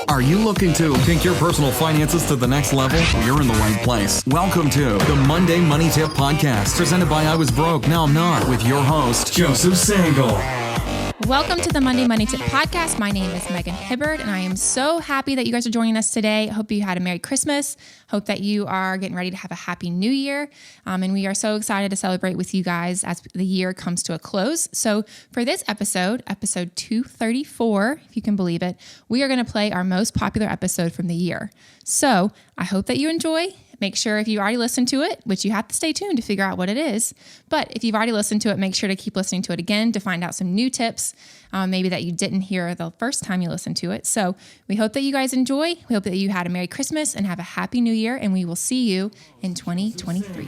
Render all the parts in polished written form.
Are you looking to take your personal finances to the next level? Well, you're in the right place. Welcome to the Monday Money Tip Podcast, presented by I Was Broke, Now I'm Not, with your host, Joseph Sangle. Welcome to the Monday Money Tip Podcast. My name is Megan Hibbard, and I am so happy that you guys are joining us today. Hope you had a Merry Christmas. Hope that you are getting ready to have a Happy New Year. And we are so excited to celebrate with you guys as the year comes to a close. So for this episode 234, if you can believe it, we are going to play our most popular episode from the year. So I hope that you enjoy. Make sure if you already listened to it, which you have to stay tuned to figure out what it is, but if you've already listened to it, make sure to keep listening to it again to find out some new tips, maybe that you didn't hear the first time you listened to it. So we hope that you guys enjoy. We hope that you had a Merry Christmas and have a Happy New Year, and we will see you in 2023.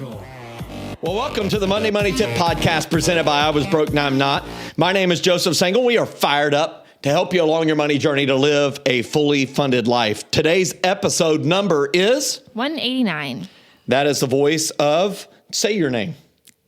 Well, welcome to the Monday Money Tip Podcast presented by I Was Broke, Now I'm Not. My name is Joseph Sangle. We are fired up to help you along your money journey to live a fully funded life. Today's episode number is 189. That is the voice of, say your name.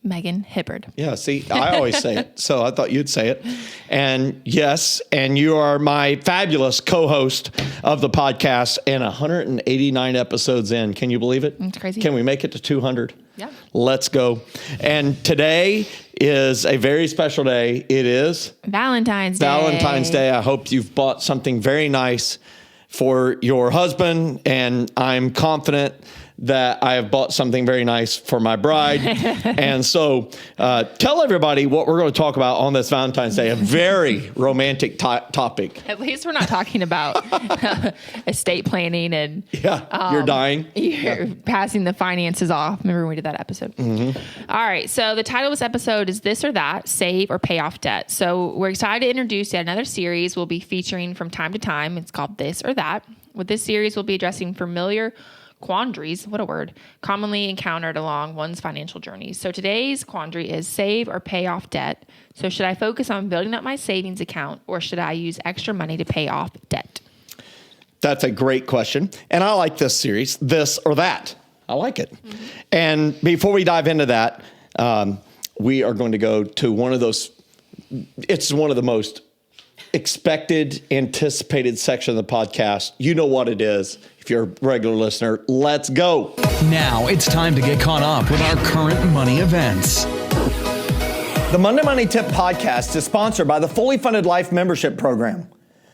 Megan Hibbard. Yeah, see, I always say it, so I thought you'd say it. And yes, and you are my fabulous co-host of the podcast, and 189 episodes in. Can you believe it? It's crazy. Can we make it to 200? Yeah. Let's go. And today is a very special day. It is Valentine's Day. Valentine's Day. I hope you've bought something very nice for your husband, and I'm confident that I have bought something very nice for my bride. And so tell everybody what we're going to talk about on this Valentine's Day, a very romantic topic. At least we're not talking about estate planning and you're dying. You're passing the finances off. Remember when we did that episode? Mm-hmm. All right. So the title of this episode is This or That, Save or Pay Off Debt. So we're excited to introduce yet another series we'll be featuring from time to time. It's called This or That. With this series, we'll be addressing familiar quandaries, what a word, commonly encountered along one's financial journey. So today's quandary is save or pay off debt. So should I focus on building up my savings account, or should I use extra money to pay off debt? That's a great question. And I like this series, This or That. I like it. Mm-hmm. And before we dive into that, we are going to go to one of those, it's one of the most expected, anticipated section of the podcast. You know what it is. If you're a regular listener, let's go. Now it's time to get caught up with our current money events. The Monday Money Tip Podcast is sponsored by the Fully Funded Life Membership Program.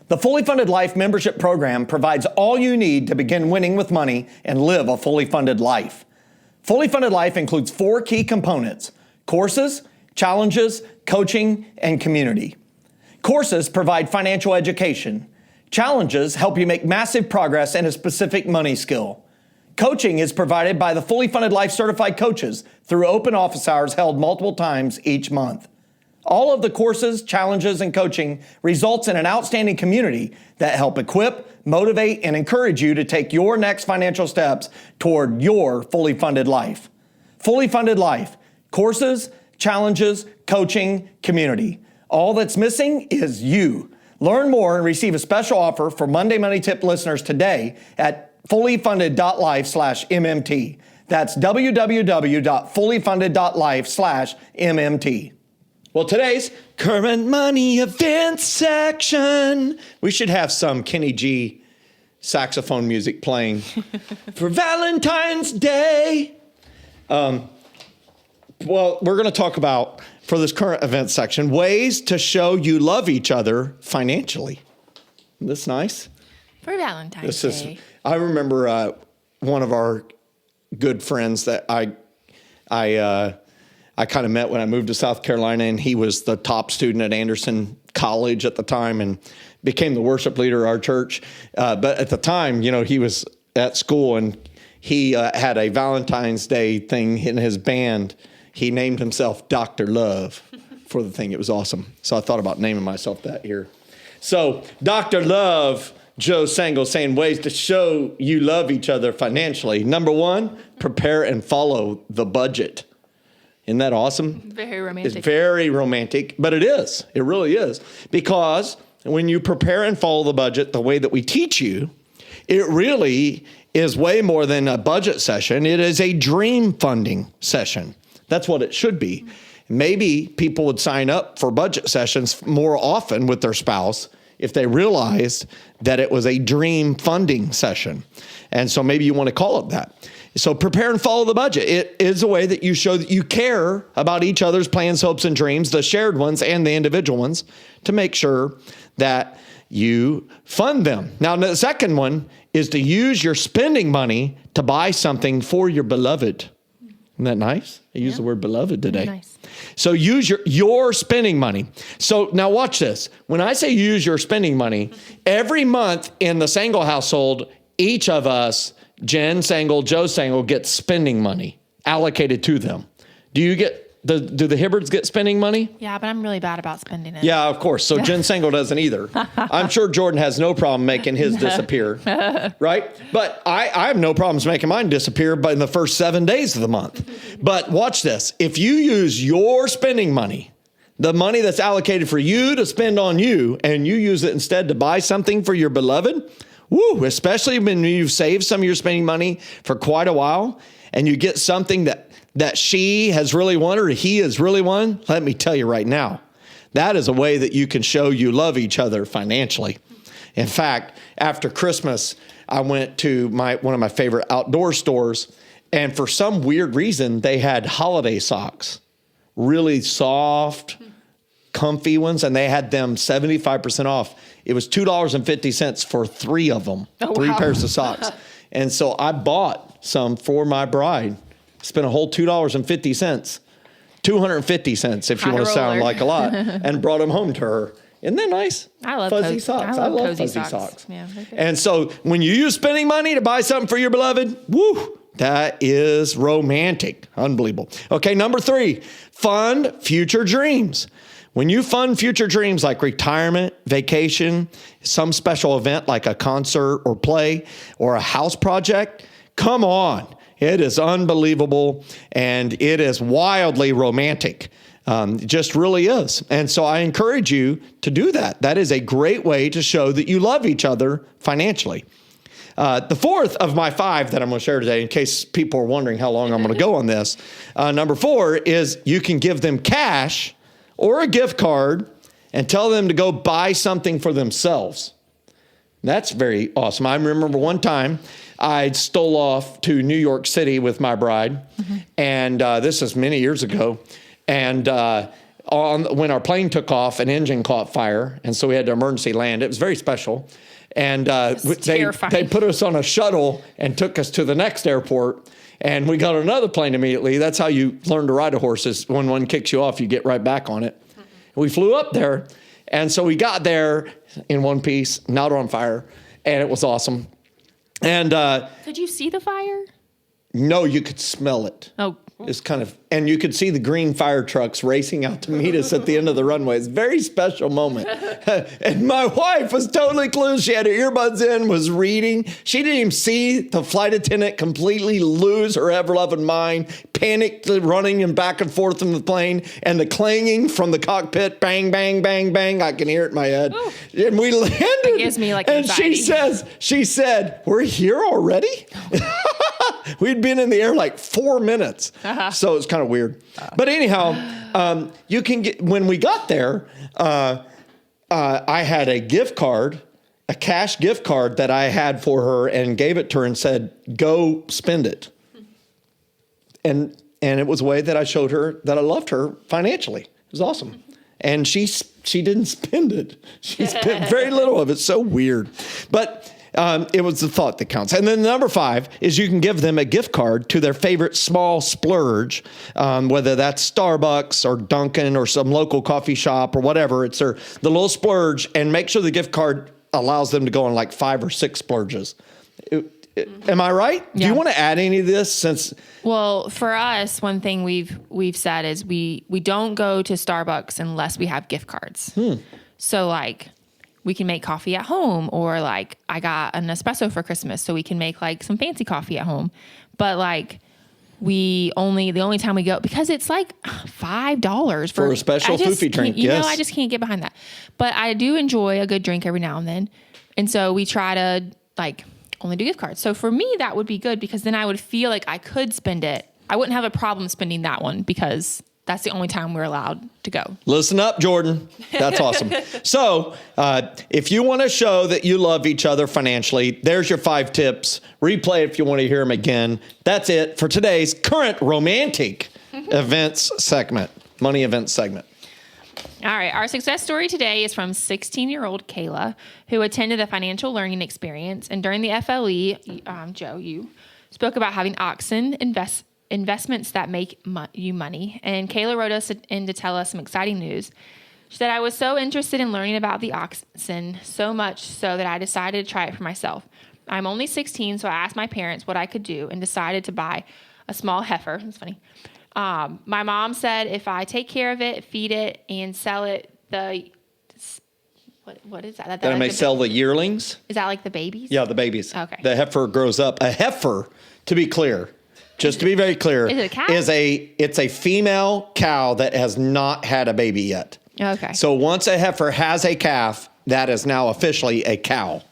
The Fully Funded Life Membership Program provides all you need to begin winning with money and live a fully funded life. Fully Funded Life includes 4 key components: courses, challenges, coaching, and community. Courses provide financial education. Challenges help you make massive progress in a specific money skill. Coaching is provided by the Fully Funded Life Certified Coaches through open office hours held multiple times each month. All of the courses, challenges, and coaching results in an outstanding community that help equip, motivate, and encourage you to take your next financial steps toward your fully funded life. Fully Funded Life, courses, challenges, coaching, community. All that's missing is you. Learn more and receive a special offer for Monday Money Tip listeners today at fullyfunded.life/MMT. That's www.fullyfunded.life/MMT. Well, today's current money event section. We should have some Kenny G saxophone music playing for Valentine's Day. Well, we're going to talk about, for this current event section, ways to show you love each other financially. Isn't this nice? For Valentine's Day. I remember one of our good friends that I kind of met when I moved to South Carolina, and he was the top student at Anderson College at the time and became the worship leader of our church. But at the time, he was at school, and he had a Valentine's Day thing in his band. He named himself Dr. Love for the thing. It was awesome. So I thought about naming myself that here. So Dr. Love, Joe Sangle, saying ways to show you love each other financially. Number 1, prepare and follow the budget. Isn't that awesome? Very romantic. It's very romantic, but it is. It really is. Because when you prepare and follow the budget the way that we teach you, it really is way more than a budget session. It is a dream funding session. That's what it should be. Maybe people would sign up for budget sessions more often with their spouse if they realized that it was a dream funding session. And so maybe you want to call it that. So prepare and follow the budget. It is a way that you show that you care about each other's plans, hopes, and dreams, the shared ones and the individual ones, to make sure that you fund them. Now, the second one is to use your spending money to buy something for your beloved. Isn't that nice? I used the word beloved today. Nice. So use your spending money. So now watch this. When I say use your spending money, every month in the Sangle household, each of us, Jen Sangle, Joe Sangle, gets spending money allocated to them. Do the Hibbards get spending money? Yeah, but I'm really bad about spending it. Yeah, of course. So Jen Sangle doesn't either. I'm sure Jordan has no problem making his disappear, right? But I have no problems making mine disappear in the first 7 days of the month. But watch this. If you use your spending money, the money that's allocated for you to spend on you, and you use it instead to buy something for your beloved, especially when you've saved some of your spending money for quite a while, and you get something that she has really wanted or he has really wanted, let me tell you right now, that is a way that you can show you love each other financially. In fact, after Christmas, I went to one of my favorite outdoor stores, and for some weird reason, they had holiday socks, really soft, comfy ones, and they had them 75% off. It was $2.50 for 3 of them, 3 pairs of socks. And so I bought some for my bride. Spent a whole $2.50, 250 cents if you want to sound like a lot, and brought them home to her. Isn't that nice? I love fuzzy socks. I love fuzzy socks. Yeah, and so when you use spending money to buy something for your beloved, that is romantic. Unbelievable. Okay, number 3, fund future dreams. When you fund future dreams like retirement, vacation, some special event like a concert or play or a house project, come on. It is unbelievable, and it is wildly romantic. It just really is. And so I encourage you to do that. That is a great way to show that you love each other financially. The fourth of my 5 that I'm going to share today, in case people are wondering how long I'm going to go on this, number 4 is you can give them cash or a gift card and tell them to go buy something for themselves. That's very awesome. I remember one time I stole off to New York City with my bride, and this is many years ago. And when our plane took off, an engine caught fire, and so we had to emergency land. It was very special. And they put us on a shuttle and took us to the next airport, and we got on another plane immediately. That's how you learn to ride a horse, is when one kicks you off, you get right back on it. We flew up there, and so we got there in one piece, not on fire, and it was awesome. And could you see the fire? No, you could smell it. Oh, It's kind of, and you could see the green fire trucks racing out to meet us at the end of the runway. It's a very special moment. And my wife was totally clueless. She had her earbuds in, was reading. She didn't even see the flight attendant completely lose her ever-loving mind, panicked, running and back and forth in the plane, and the clanging from the cockpit, bang, bang, bang, bang. I can hear it in my head. Ooh. And we landed. It gives me like anxiety. And she said, "We're here already?" We'd been in the air like 4 minutes. So it's kind of weird. But anyhow, you can get, when we got there, I had a gift card, a cash gift card that I had for her, and gave it to her and said, "Go spend it." And it was a way that I showed her that I loved her financially. It was awesome. And she didn't spend it. She spent very little of it. So weird. But it was the thought that counts. And then number 5 is you can give them a gift card to their favorite small splurge, whether that's Starbucks or Dunkin' or some local coffee shop or whatever. It's the little splurge, and make sure the gift card allows them to go on like 5 or 6 splurges. Am I right? Yeah. Do you want to add any of this? Well, for us, one thing we've said is we don't go to Starbucks unless we have gift cards. So like, we can make coffee at home, or like I got an espresso for Christmas, so we can make like some fancy coffee at home. But like the only time we go, because it's like $5 for a special foofy drink. You know, I just can't get behind that. But I do enjoy a good drink every now and then. And so we try to like only do gift cards. So for me, that would be good, because then I would feel like I could spend it. I wouldn't have a problem spending that one because that's the only time we're allowed to go. Listen up, Jordan. That's awesome. So if you want to show that you love each other financially, there's your 5 tips. Replay if you want to hear them again. That's it for today's current romantic events segment, money events segment. All right. Our success story today is from 16-year-old Kayla, who attended a financial learning experience. And during the FLE, Joe, you spoke about having oxen investments that make you money. And Kayla wrote us in to tell us some exciting news. She said, I was so interested in learning about the oxen, so much so that I decided to try it for myself. I'm only 16, so I asked my parents what I could do and decided to buy a small heifer. It's funny. My mom said if I take care of it, feed it, and sell it, what is that? Then I may sell the yearlings. Is that like the babies? Yeah, the babies. Okay. The heifer grows up. A heifer, to be clear, just to be very clear, is it a cow? It's a female cow that has not had a baby yet. Okay. So once a heifer has a calf, that is now officially a cow.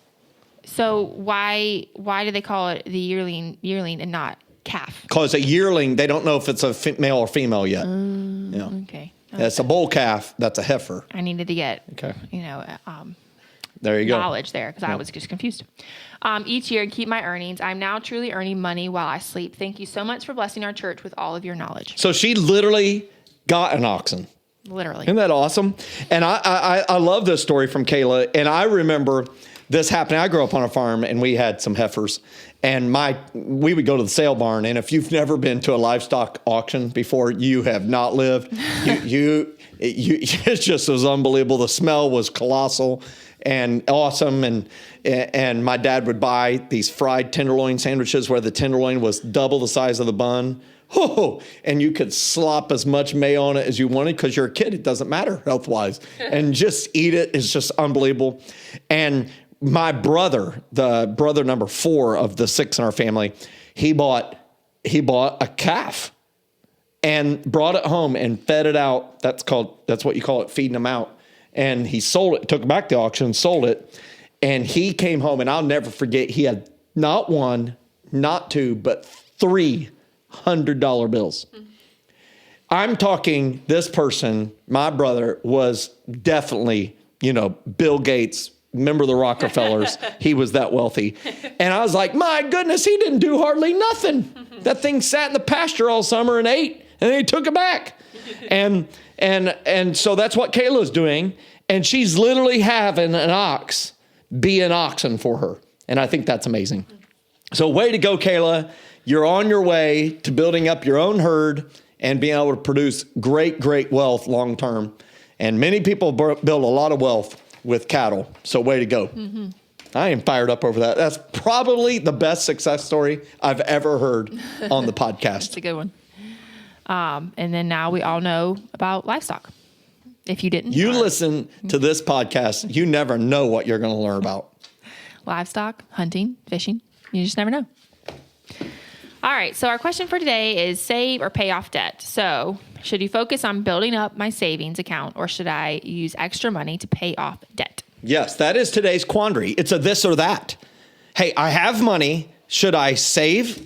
So why do they call it the yearling and not calf? Because a yearling, they don't know if it's a male or female yet. Yeah. Okay. That's a bull calf. That's a heifer. I needed to get, Okay. There you go. Knowledge there because I was just confused. Each year, keep my earnings. I'm now truly earning money while I sleep. Thank you so much for blessing our church with all of your knowledge. So she literally got an oxen. Literally. Isn't that awesome? And I love this story from Kayla. And I remember this happening. I grew up on a farm and we had some heifers. And we would go to the sale barn. And if you've never been to a livestock auction before, you have not lived. It's just was unbelievable. The smell was colossal and awesome. And my dad would buy these fried tenderloin sandwiches where the tenderloin was double the size of the bun. Oh, and you could slop as much mayo on it as you wanted because you're a kid. It doesn't matter health-wise. And just eat it is just unbelievable. And my brother, the brother number 4 of the 6 in our family, he bought a calf and brought it home and fed it out. That's what you call it, feeding them out. And he sold it, took it back to the auction, sold it. And he came home, and I'll never forget, he had not 1, not 2, but 3 $100 bills. I'm talking this person, my brother, was definitely, Bill Gates, member of the Rockefellers. He was that wealthy. And I was like, my goodness, he didn't do hardly nothing. That thing sat in the pasture all summer and ate, and then he took it back. And so that's what Kayla's doing. And she's literally having an ox be an oxen for her. And I think that's amazing. So way to go, Kayla. You're on your way to building up your own herd and being able to produce great, great wealth long term. And many people build a lot of wealth with cattle. So way to go. Mm-hmm. I am fired up over that. That's probably the best success story I've ever heard on the podcast. That's a good one. And then now we all know about livestock. If you didn't. You listen to this podcast, you never know what you're going to learn about. Livestock, hunting, fishing. You just never know. All right. So our question for today is save or pay off debt. So should you focus on building up my savings account or should I use extra money to pay off debt? Yes, that is today's quandary. It's a this or that. Hey, I have money. Should I save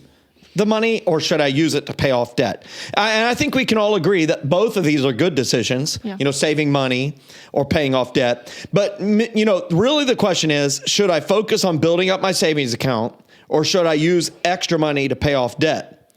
the money or should I use it to pay off debt? And I think we can all agree that both of these are good decisions, saving money or paying off debt. But, really the question is, should I focus on building up my savings account or should I use extra money to pay off debt?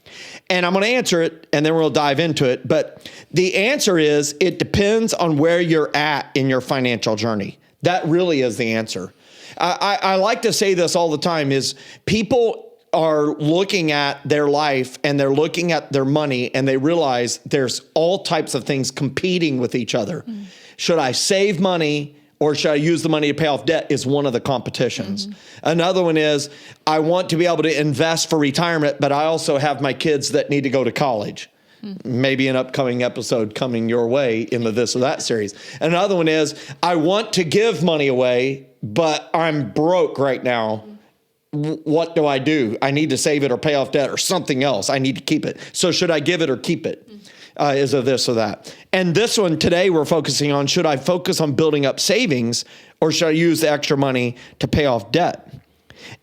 And I'm going to answer it and then we'll dive into it. But the answer is it depends on where you're at in your financial journey. That really is the answer. I like to say this all the time is people are looking at their life and they're looking at their money and they realize there's all types of things competing with each other. Mm. Should I save money or should I use the money to pay off debt is one of the competitions. Mm-hmm. Another one is I want to be able to invest for retirement, but I also have my kids that need to go to college. Mm-hmm. Maybe an upcoming episode coming your way in the this or that series. Another one is I want to give money away, but I'm broke right now. What do I do? I need to save it or pay off debt or something else. I need to keep it. So should I give it or keep it? Is a this or that. And this one today we're focusing on, should I focus on building up savings or should I use the extra money to pay off debt?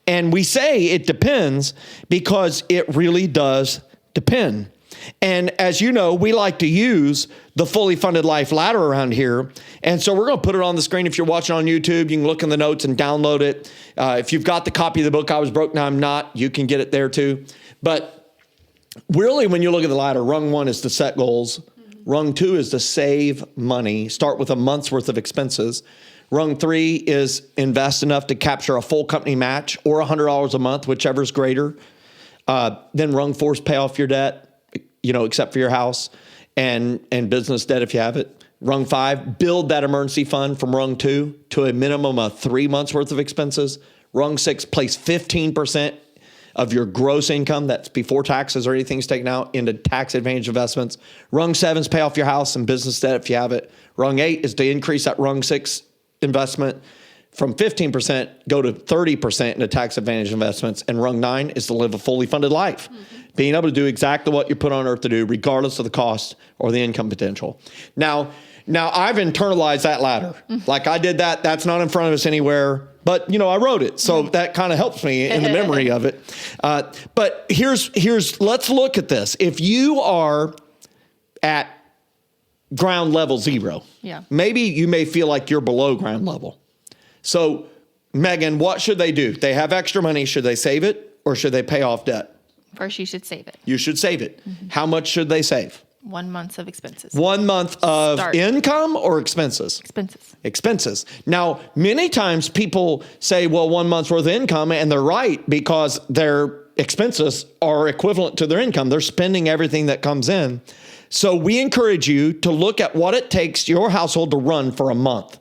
And we say it depends because it really does depend. And as you know, we like to use the Fully Funded Life ladder around here. And so we're going to put it on the screen. If you're watching on YouTube, you can look in the notes and download it. If you've got the copy of the book, I Was Broke, Now I'm Not, you can get it there too. But really, when you look at the ladder, rung 1 is to set goals. Rung 2 is to save money, start with a month's worth of expenses. Rung 3 is invest enough to capture a full company match or $100 a month, whichever is greater. Then rung 4 is pay off your debt, except for your house and business debt if you have it. Rung 5, build that emergency fund from rung 2 to a minimum of 3 months worth of expenses. Rung 6, place 15% of your gross income, that's before taxes or anything's taken out, into tax advantage investments. Rung 7 is pay off your house and business debt if you have it. Rung 8 is to increase that rung 6 investment from 15%, go to 30% into tax advantage investments. And rung 9 is to live a fully funded life, being able to do exactly what you're put on earth to do, regardless of the cost or the income potential. Now I've internalized that ladder. Like I did that. That's not in front of us anywhere. But, I wrote it. So that kind of helps me in the memory of it. But let's look at this. If you are at ground level 0, maybe you may feel like you're below ground level. So, Megan, what should they do? They have extra money. Should they save it or should they pay off debt? First, you should save it. You should save it. How much should they save? 1 month of expenses. 1 month of income or expenses? Expenses. Now, many times people say, well, 1 month's worth of income, and they're right because their expenses are equivalent to their income. They're spending everything that comes in. So we encourage you to look at what it takes your household to run for a month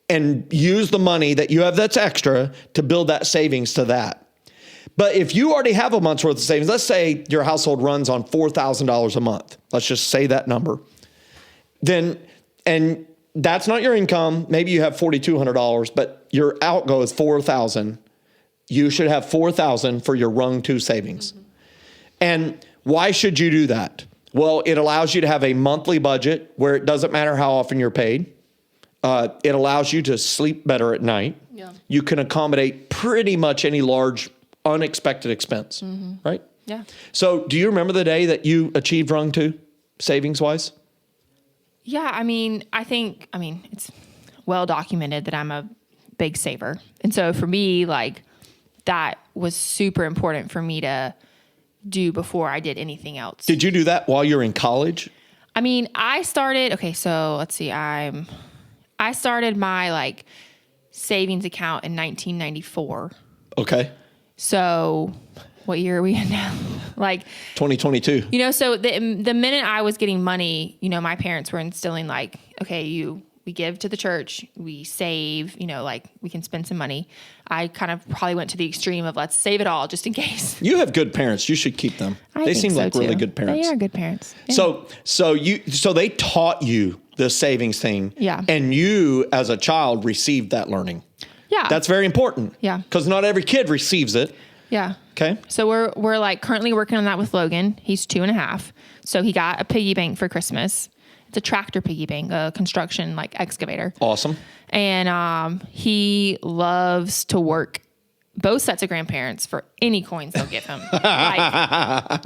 and use the money that you have that's extra to build that savings to that. But if you already have a month's worth of savings, let's say your household runs on $4,000 a month. Let's just say that number. Then, and that's not your income. Maybe you have $4,200, but your outgo is $4,000. You should have $4,000 for your rung 2 savings. And why should you do that? Well, it allows you to have a monthly budget where it doesn't matter how often you're paid. It allows you to sleep better at night. Yeah. You can accommodate pretty much any large unexpected expense, right? Yeah. So do you remember the day that you achieved rung 2 savings wise? Yeah. I mean, it's well documented that I'm a big saver. And so for me, like that was super important for me to do before I did anything else. Did you do that while you were in college? I mean, I started, so let's see, I started my savings account in 1994. Okay. So what year are we in now? 2022. So the minute I was getting money, my parents were instilling we give to the church, we save, we can spend some money. I kind of probably went to the extreme of let's save it all just in case. You have good parents. You should keep them. They seem like really good parents. They are good parents. Yeah. So they taught you the savings thing. Yeah. And you as a child received that learning. Yeah. That's very important. Yeah. Because not every kid receives it. Yeah. Okay. So we're currently working on that with Logan. He's 2.5. So he got a piggy bank for Christmas. It's a tractor piggy bank, a construction excavator. Awesome. And he loves to work both sets of grandparents for any coins they'll give him.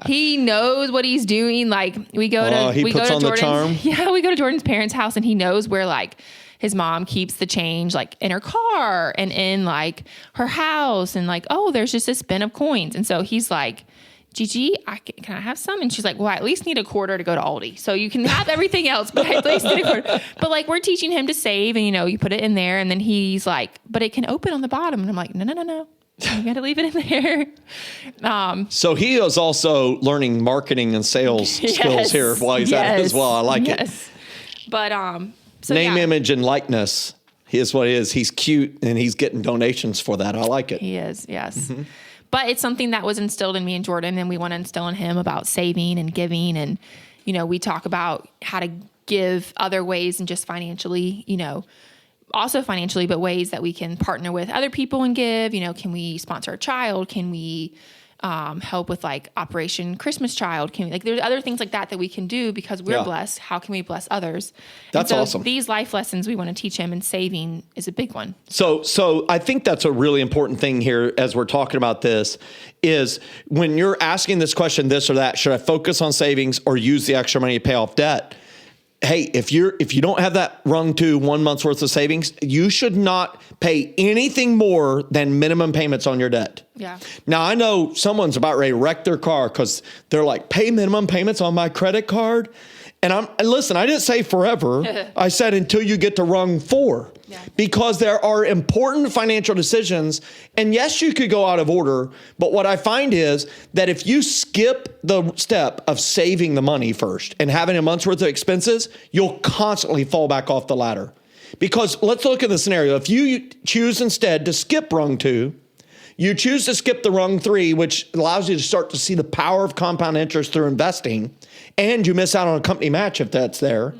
He knows what he's doing. We go to Jordan's. Charm. Yeah, we go to Jordan's parents' house and he knows where his mom keeps the change in her car and in her house and there's just this bin of coins. And so he's like, Gigi, can I have some? And she's like, well, I at least need a quarter to go to Aldi. So you can have everything else, but I at least need a quarter. But we're teaching him to save and, you put it in there and then he's like, but it can open on the bottom. And I'm like, no. You got to leave it in there. So he is also learning marketing and sales skills here while he's at it as well. I like it. But, name, image, and likeness. Here's what it is. He's cute and he's getting donations for that. I like it. He is. Yes. Mm-hmm. But it's something that was instilled in me and Jordan, and we want to instill in him about saving and giving. And, we talk about how to give other ways and just financially, also financially, but ways that we can partner with other people and give. Can we sponsor a child? Can we help with like Operation Christmas Child. There's other things like that we can do because we're blessed. How can we bless others? That's awesome. These life lessons we want to teach him, and saving is a big one. So I think that's a really important thing here as we're talking about this is when you're asking this question, this or that, should I focus on savings or use the extra money to pay off debt? Hey, if you don't have that rung to 1 month's worth of savings, you should not pay anything more than minimum payments on your debt. Yeah. Now, I know someone's about ready to wreck their car because they're like, pay minimum payments on my credit card. And listen, I didn't say forever. I said until you get to rung 4. Yeah. Because there are important financial decisions. And yes, you could go out of order. But what I find is that if you skip the step of saving the money first and having a month's worth of expenses, you'll constantly fall back off the ladder. Because let's look at the scenario. If you choose instead to skip rung 2, you choose to skip the rung 3, which allows you to start to see the power of compound interest through investing, and you miss out on a company match if that's there.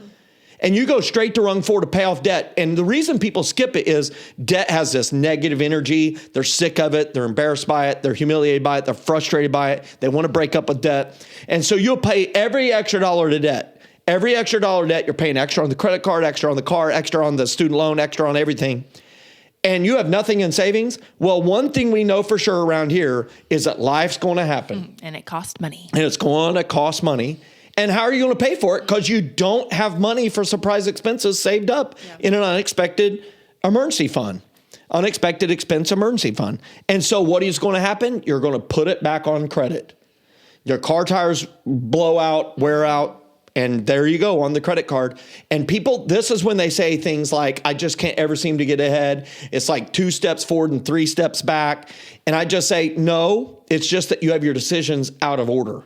And you go straight to rung 4 to pay off debt. And the reason people skip it is debt has this negative energy. They're sick of it. They're embarrassed by it. They're humiliated by it. They're frustrated by it. They want to break up with debt. And so you'll pay every extra dollar to debt. Every extra dollar debt, you're paying extra on the credit card, extra on the car, extra on the student loan, extra on everything. And you have nothing in savings. Well, one thing we know for sure around here is that life's going to happen. And it costs money. And it's going to cost money. And how are you going to pay for it? Because you don't have money for surprise expenses saved up in an unexpected emergency fund, unexpected expense emergency fund. And so what is going to happen? You're going to put it back on credit. Your car tires blow out, wear out, and there you go on the credit card. And people, this is when they say things like, I just can't ever seem to get ahead. It's like 2 steps forward and 3 steps back. And I just say, no, it's just that you have your decisions out of order.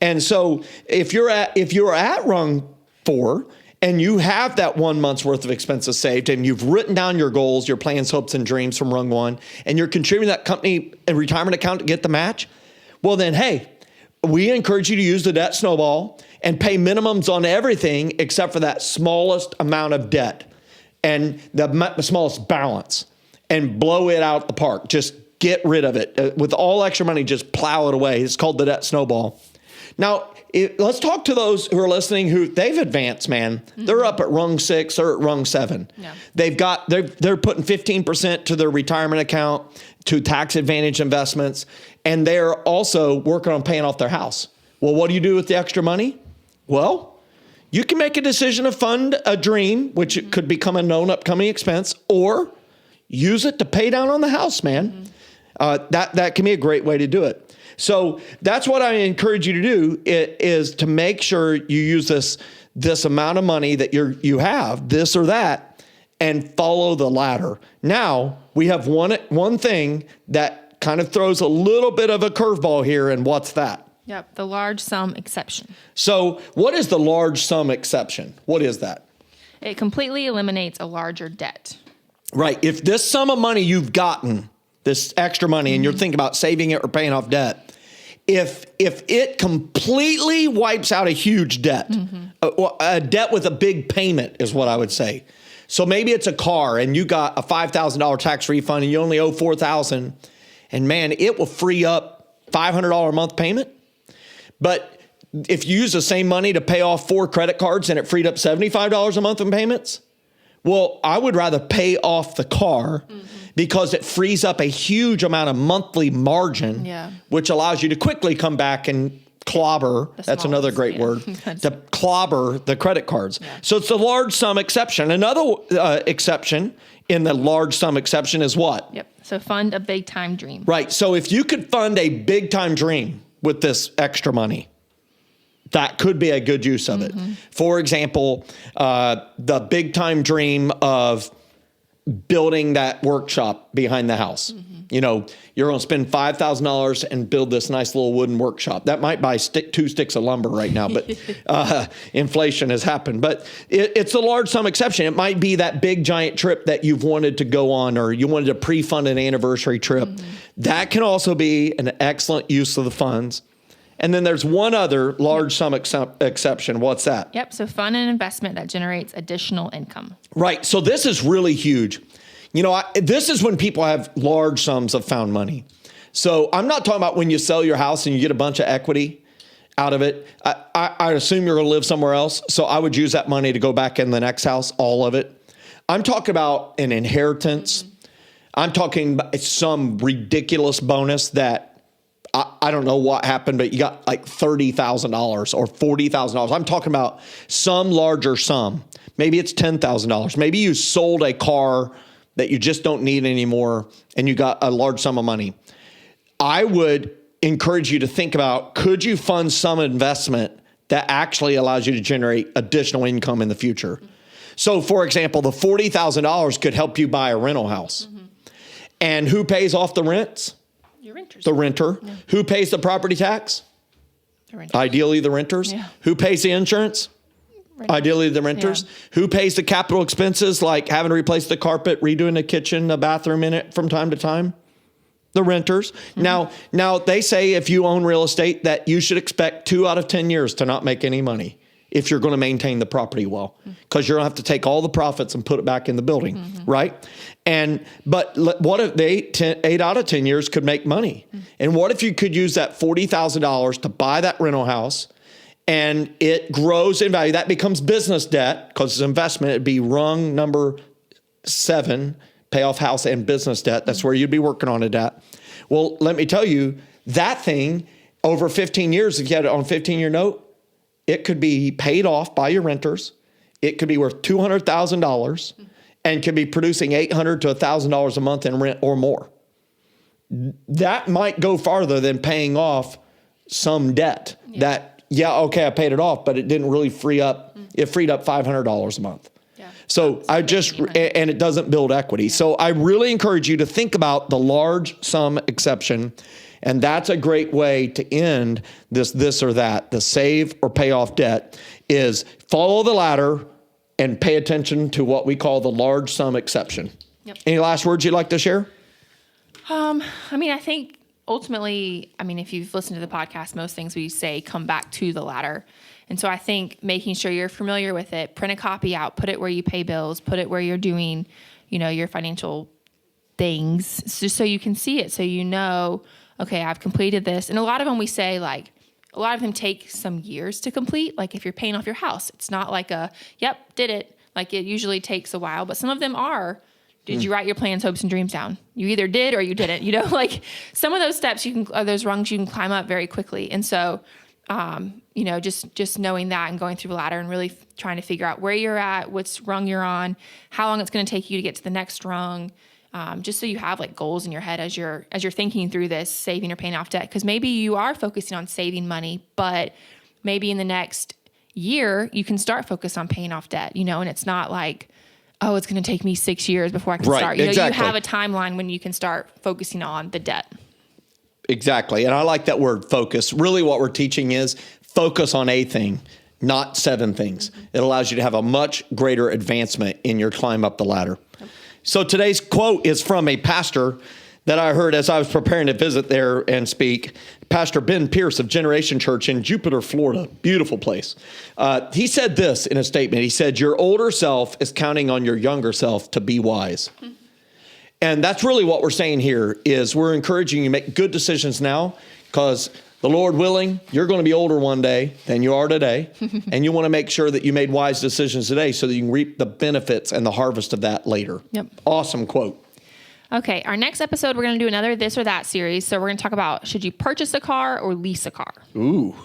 And so if you're at rung 4 and you have that 1 month's worth of expenses saved and you've written down your goals, your plans, hopes, and dreams from rung 1, and you're contributing that company and retirement account to get the match, well then, hey, we encourage you to use the debt snowball and pay minimums on everything except for that smallest amount of debt and the smallest balance, and blow it out the park. Just get rid of it. With all extra money, just plow it away. It's called the debt snowball. Now, let's talk to those who are listening who they've advanced, man. Mm-hmm. They're up at rung 6 or at rung 7. Yeah. They're putting 15% to their retirement account, to tax advantage investments, and they're also working on paying off their house. Well, what do you do with the extra money? Well, you can make a decision to fund a dream, which could become a known upcoming expense, or use it to pay down on the house, man. Mm-hmm. That can be a great way to do it. So that's what I encourage you to do is to make sure you use this amount of money that you have, this or that, and follow the ladder. Now we have one thing that kind of throws a little bit of a curveball here, and what's that? Yep, the large sum exception. So what is the large sum exception? What is that? It completely eliminates a larger debt. Right. If this sum of money you've gotten, this extra money, and you're thinking about saving it or paying off debt, if it completely wipes out a huge debt, a debt with a big payment is what I would say. So maybe it's a car and you got a $5,000 tax refund and you only owe $4,000, and man, it will free up $500 a month payment. But if you use the same money to pay off 4 credit cards and it freed up $75 a month in payments, well, I would rather pay off the car because it frees up a huge amount of monthly margin, which allows you to quickly come back and clobber. That's another great word, to clobber the credit cards. Yeah. So it's the large sum exception. Another exception in the large sum exception is what? Yep. So fund a big time dream. Right. So if you could fund a big time dream with this extra money, that could be a good use of it. For example, the big time dream of building that workshop behind the house. You know, you're going to spend $5,000 and build this nice little wooden workshop. That might buy 2 sticks of lumber right now, but inflation has happened. But it's a large sum exception. It might be that big giant trip that you've wanted to go on, or you wanted to pre-fund an anniversary trip. That can also be an excellent use of the funds. And then there's one other large sum exception. What's that? Yep. So fund an investment that generates additional income. Right. So this is really huge. You know, this is when people have large sums of found money. So I'm not talking about when you sell your house and you get a bunch of equity out of it. I assume you're going to live somewhere else. So I would use that money to go back in the next house, all of it. I'm talking about an inheritance. I'm talking about some ridiculous bonus that I don't know what happened, but you got like $30,000 or $40,000. I'm talking about some larger sum. Maybe it's $10,000. Maybe you sold a car that you just don't need anymore and you got a large sum of money. I would encourage you to think about, could you fund some investment that actually allows you to generate additional income in the future? So, for example, the $40,000 could help you buy a rental house. And who pays off the rents? Your renters. The renter. Yeah. Who pays the property tax? The renters. Ideally, the renters. Yeah. Who pays the insurance? Renters. Ideally, the renters. Yeah. Who pays the capital expenses like having to replace the carpet, redoing the kitchen, a bathroom in it from time to time? The renters. Now they say if you own real estate that you should expect 2 out of 10 years to not make any money if you're going to maintain the property well, because you're going to have to take all the profits and put it back in the building, right? But what if 8 out of 10 years could make money? And what if you could use that $40,000 to buy that rental house and it grows in value? That becomes business debt because it's investment. It'd be rung number 7, pay off house and business debt. That's where you'd be working on a debt. Well, let me tell you, that thing over 15 years, if you had it on a 15-year note, it could be paid off by your renters. It could be worth $200,000 and could be producing $800 to $1,000 a month in rent or more. That might go farther than paying off some debt that, I paid it off, but it didn't really free up. It freed up $500 a month. So and it doesn't build equity. So I really encourage you to think about the large sum exception. And that's a great way to end this or that. The save or pay off debt is follow the ladder and pay attention to what we call the large sum exception. Yep. Any last words you'd like to share? I think ultimately, if you've listened to the podcast, most things we say come back to the ladder. And so I think making sure you're familiar with it, print a copy out, put it where you pay bills, put it where you're doing, your financial things, just so you can see it. So okay, I've completed this. And a lot of them we say, like, a lot of them take some years to complete. Like if you're paying off your house, it's not like did it. Like it usually takes a while, but some of them are, did you write your plans, hopes, and dreams down? You either did or you didn't, like some of those steps those rungs you can climb up very quickly. And so, just knowing that and going through the ladder and really trying to figure out where you're at, what's rung you're on, how long it's going to take you to get to the next rung. Just so you have like goals in your head as you're thinking through this, saving or paying off debt. Because maybe you are focusing on saving money, but maybe in the next year you can start focus on paying off debt, and it's not like, oh, it's going to take me 6 years before I can start. Exactly. You have a timeline when you can start focusing on the debt. Exactly. And I like that word focus. Really what we're teaching is focus on a thing, not 7 things. It allows you to have a much greater advancement in your climb up the ladder. So today's quote is from a pastor that I heard as I was preparing to visit there and speak, Pastor Ben Pierce of Generation Church in Jupiter, Florida. Beautiful place. He said this in a statement. He said, your older self is counting on your younger self to be wise. And that's really what we're saying here is we're encouraging you to make good decisions now because the Lord willing, you're going to be older one day than you are today. And you want to make sure that you made wise decisions today so that you can reap the benefits and the harvest of that later. Yep. Awesome quote. Okay. Our next episode, we're going to do another this or that series. So we're going to talk about, should you purchase a car or lease a car? Ooh.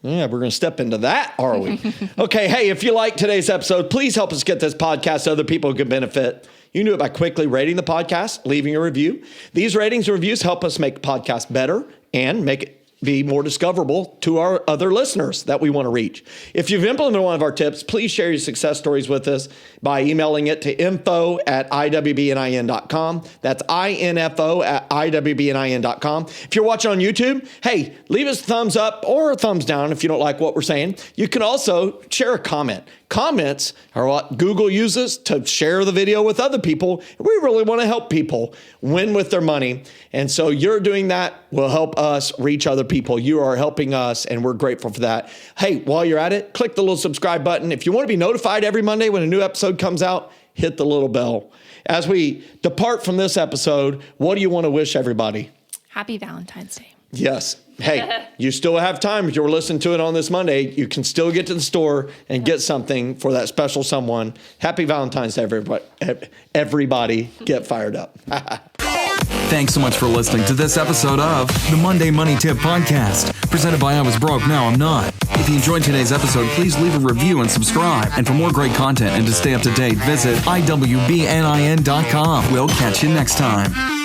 Yeah, we're going to step into that, are we? Okay. Hey, if you like today's episode, please help us get this podcast so other people can benefit. You can do it by quickly rating the podcast, leaving a review. These ratings and reviews help us make the podcast better and make it be more discoverable to our other listeners that we want to reach. If you've implemented one of our tips, please share your success stories with us by emailing it to info@iwbnin.com. That's info@iwbnin.com. If you're watching on YouTube, hey, leave us a thumbs up or a thumbs down if you don't like what we're saying. You can also share a comment. Comments are what Google uses to share the video with other people. We really want to help people win with their money. And so you're doing that will help us reach other people. You are helping us, and we're grateful for that. Hey, while you're at it, click the little subscribe button. If you want to be notified every Monday when a new episode comes out, hit the little bell. As we depart from this episode, what do you want to wish everybody? Happy Valentine's Day. Yes. Hey, you still have time. If you're listening to it on this Monday, you can still get to the store and get something for that special someone. Happy Valentine's Day, everybody. Everybody get fired up. Thanks so much for listening to this episode of the Monday Money Tip Podcast, presented by I Was Broke, Now I'm Not. If you enjoyed today's episode, please leave a review and subscribe. And for more great content and to stay up to date, visit iwbnin.com. We'll catch you next time.